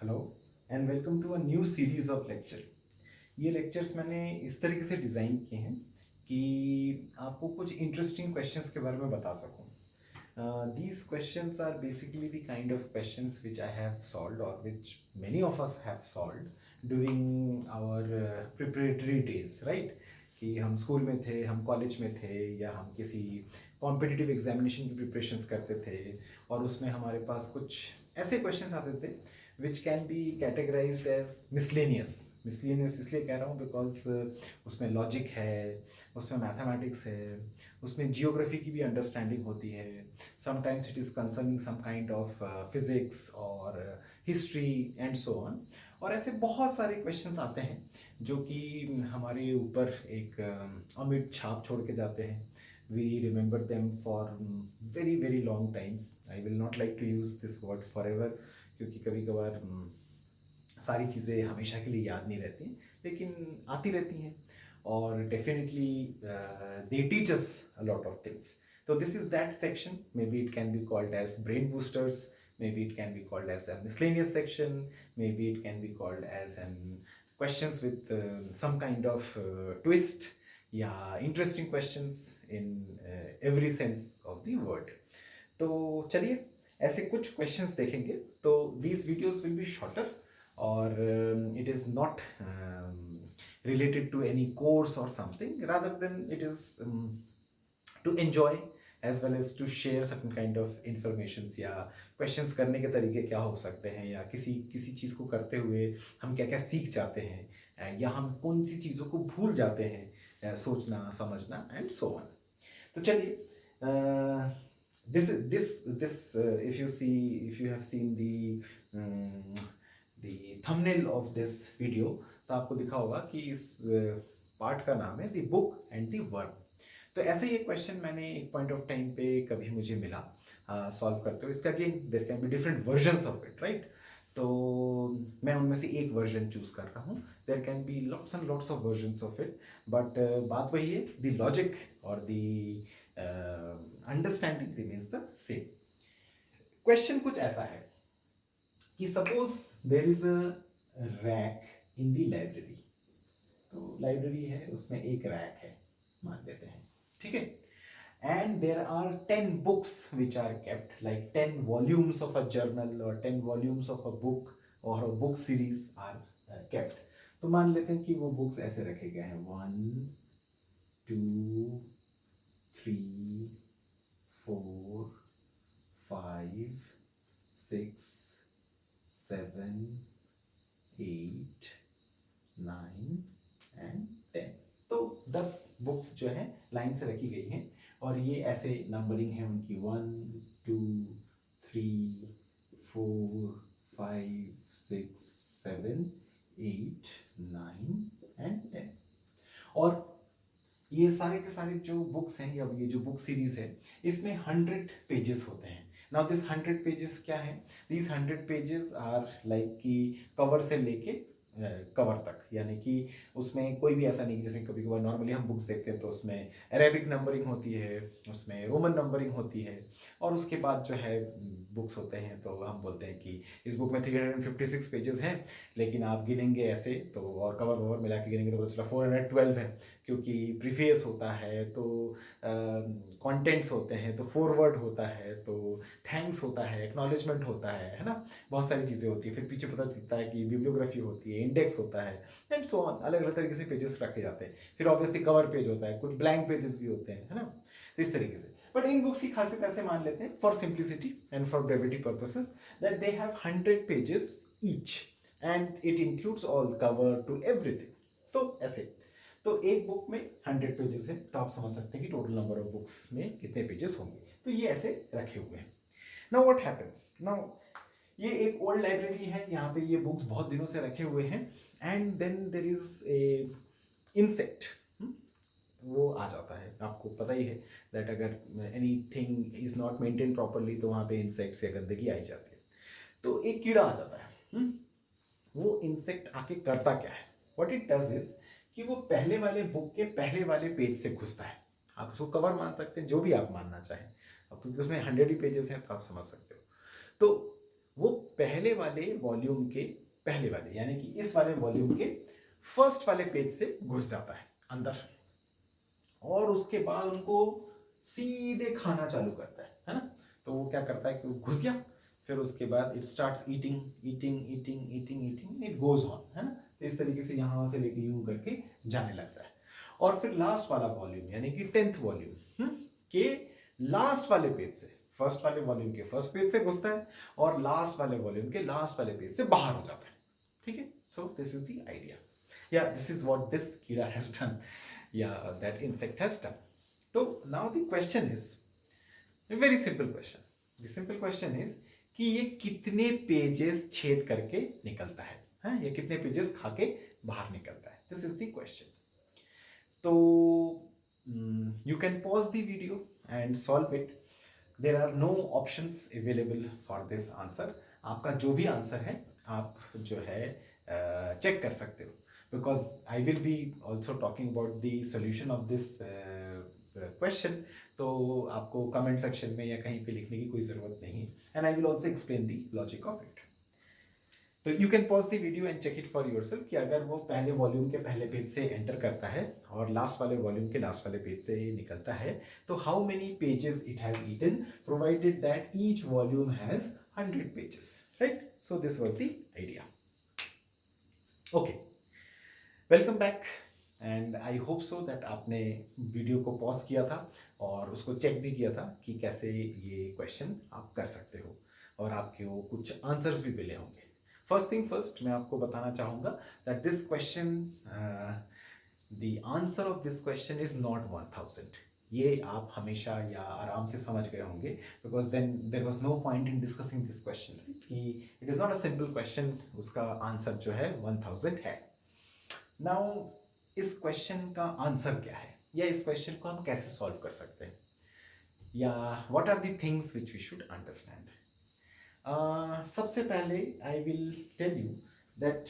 Hello and welcome to a new series of lecture. ये lectures मैंने इस तरीके से डिज़ाइन किए हैं कि आपको कुछ इंटरेस्टिंग क्वेश्चंस के बारे में बता सकूं। These questions are basically the kind of questions which I have solved or which many of us have solved during our preparatory days, right? कि हम स्कूल में थे, हम कॉलेज में थे, या हम किसी कॉम्पिटिटिव एग्जामिनेशन की प्रिपरेशंस करते थे और उसमें हमारे पास कुछ ऐसे क्वेश्चंस आते थे which can be categorized as miscellaneous. Miscellaneous इसलिए कह रहा हूँ बिकॉज उसमें लॉजिक है, उसमें मैथमेटिक्स है, उसमें जियोग्राफी की भी अंडरस्टैंडिंग होती है, sometimes it is concerning some kind of physics और हिस्ट्री एंड सो ऑन। और ऐसे बहुत सारे क्वेश्चंस आते हैं जो कि हमारे ऊपर एक अमिट छाप छोड़ के जाते हैं। We remember them for very very long times. I will not like to use this word forever, क्योंकि कभी कभार सारी चीज़ें हमेशा के लिए याद नहीं रहती, लेकिन आती रहती हैं और definitely they teach us a lot of things. तो this is that section, maybe it can be called as brain boosters, maybe it can be called as a miscellaneous section, maybe it can be called as an questions with some kind of twist, yeah, interesting questions in every sense of the word. तो चलिए ऐसे कुछ questions देखेंगे। तो these videos will be shorter और it is not related to any course or something, rather than it is to enjoy as well as to share certain kind of informations, या questions करने के तरीके क्या हो सकते हैं, या किसी किसी चीज़ को करते हुए हम क्या क्या सीख जाते हैं, या हम कौन सी चीज़ों को भूल जाते हैं, सोचना समझना एंड सो ऑन। तो चलिए, if you see, if you have seen the thumbnail of this video, तो आपको दिखा होगा कि इस पार्ट का नाम है the book and the worm. तो ऐसे ही एक क्वेश्चन मैंने एक पॉइंट ऑफ टाइम पे कभी मुझे मिला सॉल्व करते हुए। इसका again there can be different versions of it, right? तो मैं उनमें से एक वर्जन चूज कर रहा हूँ। There can be lots and lots of versions of it, but बात वही है, द लॉजिक और the understanding remains the same. Question कुछ ऐसा है कि suppose there is a rack in the library. तो लाइब्रेरी है, उसमें एक रैक है मान लेते हैं, ठीक है? And there are 10 books which are kept, like 10 volumes of a journal or 10 volumes of a book or a book series are kept. तो मान लेते हैं कि वो बुक्स ऐसे रखे गए हैं 1 2 3 4 5 6 7 8 9 एंड 10। तो 10 बुक्स जो है लाइन से रखी गई हैं और ये ऐसे नंबरिंग है उनकी 1 2 3 4 5 6 7 8 9 एंड 10। और ये सारे के सारे जो बुक्स हैं, या ये जो बुक सीरीज है, इसमें 100 पेजेस होते हैं। नाउ दिस 100 पेजेस क्या है? दीज 100 पेजेस आर लाइक कि कवर से लेके कवर तक, यानी कि उसमें कोई भी ऐसा नहीं कि जैसे कभी कभार नॉर्मली हम बुक्स देखते हैं तो उसमें अरेबिक नंबरिंग होती है, उसमें रोमन नंबरिंग होती है, और उसके बाद जो है बुक्स होते हैं तो हम बोलते हैं कि इस बुक में 356 पेजेस हैं, लेकिन आप गिनेंगे ऐसे तो और कवर ववर मिला के गिनेंगे तो पता चला 412 है, क्योंकि प्रीफेस होता है, तो कंटेंट्स होते हैं, तो फॉरवर्ड होता है, तो थैंक्स होता है, एक्नॉलेजमेंट होता है ना? बहुत सारी चीज़ें होती है। फिर पीछे पता चलता है कि बिब्लियोग्राफी होती है, इंडेक्स होता है एंड सो ऑन, अलग अलग तरीके से पेजेस रखे जाते हैं। फिर ऑब्वियसली कवर पेज होता है, कुछ ब्लैंक पेजेस भी होते हैं, है ना? तो इस तरीके से। बट इन बुक्स की खासियत ऐसे मान लेते हैं for simplicity and for brevity purposes that they have 100 pages each and it includes all cover to everything. तो ऐसे तो एक बुक में 100 पेजेस है, तो आप समझ सकते हैं कि टोटल नंबर ऑफ बुक्स में कितने पेजेस होंगे। तो ये ऐसे रखे हुए हैं। नाउ व्हाट हैपेंस, नाउ ये एक ओल्ड लाइब्रेरी है, यहाँ पे ये बुक्स बहुत दिनों से रखे हुए हैं, and then there is a insect, वो आ जाता है। आपको पता ही है दैट अगर anything is not maintain properly तो वहाँ पे इंसेक्ट्स या गंदगी आई जाती है। तो एक कीड़ा आ जाता है। वो इंसेक्ट आके करता क्या है? व्हाट इट डज इज कि वो पहले वाले बुक के पहले वाले पेज से घुसता है। आप उसको कवर मान सकते हैं, जो भी आप मानना चाहें, अब क्योंकि उसमें 100 ही पेजेस हैं तो आप समझ सकते हो। तो वो पहले वाले वॉल्यूम के पहले वाले यानी कि इस वाले वॉल्यूम के फर्स्ट वाले पेज से घुस जाता है अंदर, और उसके बाद उनको सीधे खाना चालू करता है ना। तो वो क्या करता है कि वो घुस गया, फिर उसके बाद it starts eating eating eating eating eating, it goes on, है ना। तो इस तरीके से यहाँ से लेके यूं करके जाने लगता है। और फिर लास्ट वाला वॉल्यूम यानी कि 10th वॉल्यूम के लास्ट वाले पेज से, फर्स्ट वाले वॉल्यूम के फर्स्ट पेज से घुसता है और लास्ट वाले वॉल्यूम के लास्ट वाले पेज से बाहर हो जाता है। ठीक है, so this is the idea, या दिस इज व्हाट दिस कीड़ा हैज डन, या दैट इंसेक्ट हैज डन। तो now the question is a very simple question. The simple question is कि ये कितने पेजेस छेद करके निकलता है, हाँ? ये कितने पेजेस खा के बाहर निकलता है, दिस इज द क्वेश्चन। तो you can pause the video and solve it. There are no options available for this answer. आपका जो भी आंसर है आप जो है चेक कर सकते हो, because I will be also talking about the solution of this question. तो आपको कमेंट सेक्शन में या कहीं पे लिखने की कोई ज़रूरत नहीं, and I will also explain the logic of it. तो you can pause the video and check it for yourself कि अगर वो पहले वॉल्यूम के पहले पेज से एंटर करता है और लास्ट वाले वॉल्यूम के लास्ट वाले पेज से निकलता है, तो how many pages it has eaten, provided that each volume has 100 pages, right. So this was the idea. Okay, welcome back, and I hope so that आपने वीडियो को pause किया था और उसको चेक भी किया था कि कैसे ये क्वेश्चन आप कर सकते हो, और आपके वो कुछ आंसर्स भी मिले होंगे। फर्स्ट थिंग फर्स्ट, मैं आपको बताना चाहूँगा that this question, the answer of this question is not 1000। ये आप हमेशा या आराम से समझ गए होंगे, because then there was no point in discussing this question, कि it is not a simple question, उसका आंसर जो है 1000 है। नाउ इस क्वेश्चन का आंसर क्या है, या इस क्वेश्चन को हम कैसे सॉल्व कर सकते हैं, या what are the things which we should understand. सबसे पहले I will tell you that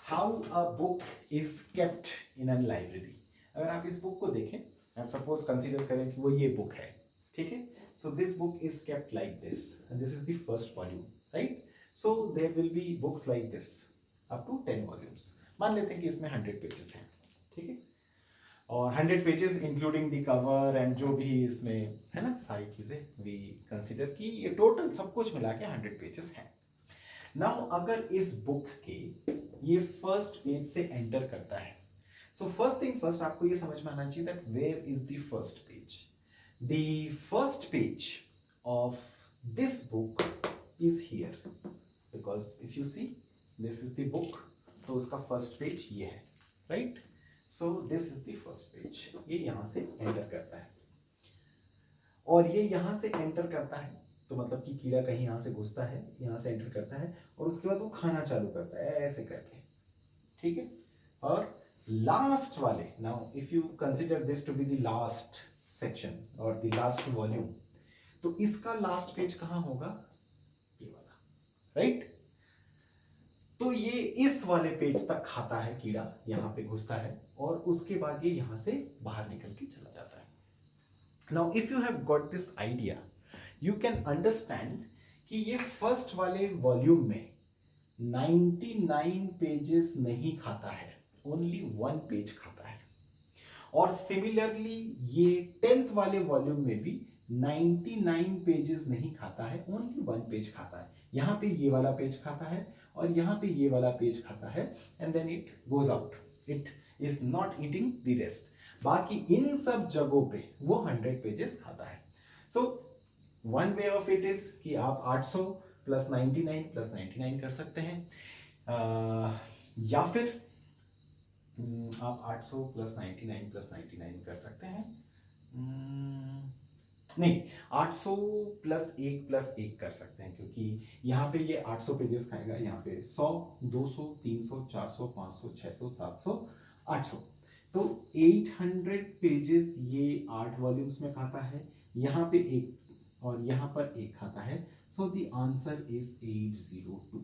how a book is kept in an library. अगर आप इस बुक को देखें एंड सपोज कंसीडर करें कि वो ये बुक है, ठीक है। So this book is kept like this, and this is the first volume, right. So there will be books like this up to 10 volumes. मान लेते हैं कि इसमें 100 पेजेस हैं, ठीक है, और 100 pages including the cover and जो भी इसमें है ना सारी चीज़ें, वी कंसिडर कि ये टोटल सब कुछ मिला के 100 पेजेस हैं। नाउ अगर इस बुक के ये फर्स्ट पेज से एंटर करता है, सो फर्स्ट थिंग फर्स्ट आपको ये समझ में आना चाहिए that where is the first page. The first page of this book is here, because if you see this is the book, तो उसका फर्स्ट पेज ये है, right. So this is the first page, ये यहाँ से enter करता है, और ये यहाँ से एंटर करता है, तो मतलब कि कीड़ा कहीं यहाँ से घुसता है, यहाँ से एंटर करता है, और उसके बाद वो खाना चालू करता है ऐसे करके, ठीक है। और लास्ट वाले, now if you consider this to be the last section और द लास्ट वॉल्यूम, तो इसका लास्ट पेज कहाँ होगा, ये वाला, राइट। तो ये इस वाले पेज तक खाता है कीड़ा, यहाँ पे घुसता है, और उसके बाद ये यहाँ से बाहर निकल के चला जाता है। Now if you have got this idea, you can understand कि ये फर्स्ट वाले वॉल्यूम में 99 पेजेस नहीं खाता है, ओनली 1 पेज खाता है, और सिमिलरली ये 10th वाले वॉल्यूम में भी 99 पेजेस नहीं खाता है, ओनली 1 पेज खाता है। यहाँ पे ये वाला पेज खाता है और यहाँ पे ये वाला पेज खाता है, and then it goes out, it is not eating the rest. बाकी इन सब जगहों पे वो 100 पेजेस खाता है। So one way of it is कि आप 800 प्लस 99 प्लस 99 कर सकते हैं, या फिर आप 800 प्लस 99 प्लस 99 कर सकते हैं, नहीं 800 प्लस 1 कर सकते हैं, क्योंकि यहाँ पे ये 800 पेजेस खाएगा, यहाँ पे 100 200 300 400 500 600 700 800, तो 800 पेजेस ये 8 वॉल्यूम्स में खाता है, यहाँ पे 1 और यहाँ पर 1 खाता है। So the answer is 802।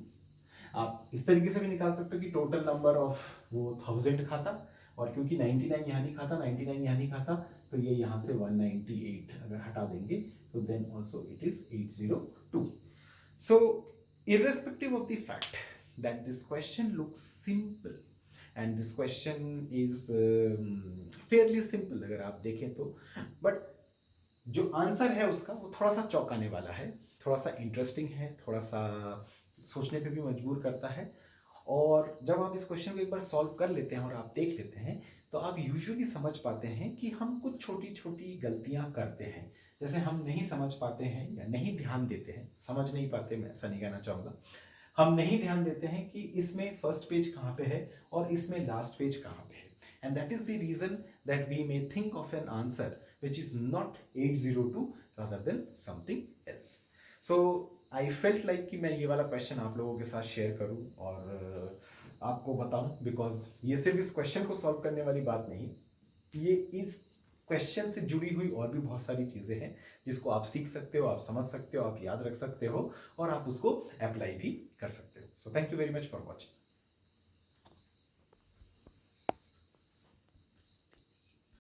आप इस तरीके से भी निकाल सकते हो कि टोटल नंबर ऑफ वो 1000 खाता, और क्योंकि 99 यहाँ नहीं खाता, 99 यहाँ नहीं खाता, तो ये यहाँ से 198 अगर हटा देंगे, तो then also it is 802। So irrespective of the fact that this question looks simple and this question is fairly simple अगर आप देखें तो, but जो आंसर है उसका वो थोड़ा सा चौंकाने वाला है, थोड़ा सा इंटरेस्टिंग है, थोड़ा सा सोचने पे भी मजबूर करता है। और जब आप इस क्वेश्चन को एक बार सॉल्व कर लेते हैं और आप देख लेते हैं, तो आप यूजुअली समझ पाते हैं कि हम कुछ छोटी छोटी गलतियां करते हैं। जैसे हम नहीं समझ पाते हैं या नहीं ध्यान देते हैं, समझ नहीं पाते, मैं ऐसा नहीं कहना चाहूँगा, हम नहीं ध्यान देते हैं कि इसमें फर्स्ट पेज कहाँ पे है और इसमें लास्ट पेज कहाँ पे है। And that is the reason that we may think of an answer which is not 802 rather than something else. So I felt like कि मैं ये वाला क्वेश्चन आप लोगों के साथ शेयर करूं और आपको बताऊं, बिकॉज ये सिर्फ इस क्वेश्चन को सॉल्व करने वाली बात नहीं, ये इस क्वेश्चन से जुड़ी हुई और भी बहुत सारी चीज़ें हैं जिसको आप सीख सकते हो, आप समझ सकते हो, आप याद रख सकते हो और आप उसको अप्लाई भी कर सकते हो। So thank you very much for watching.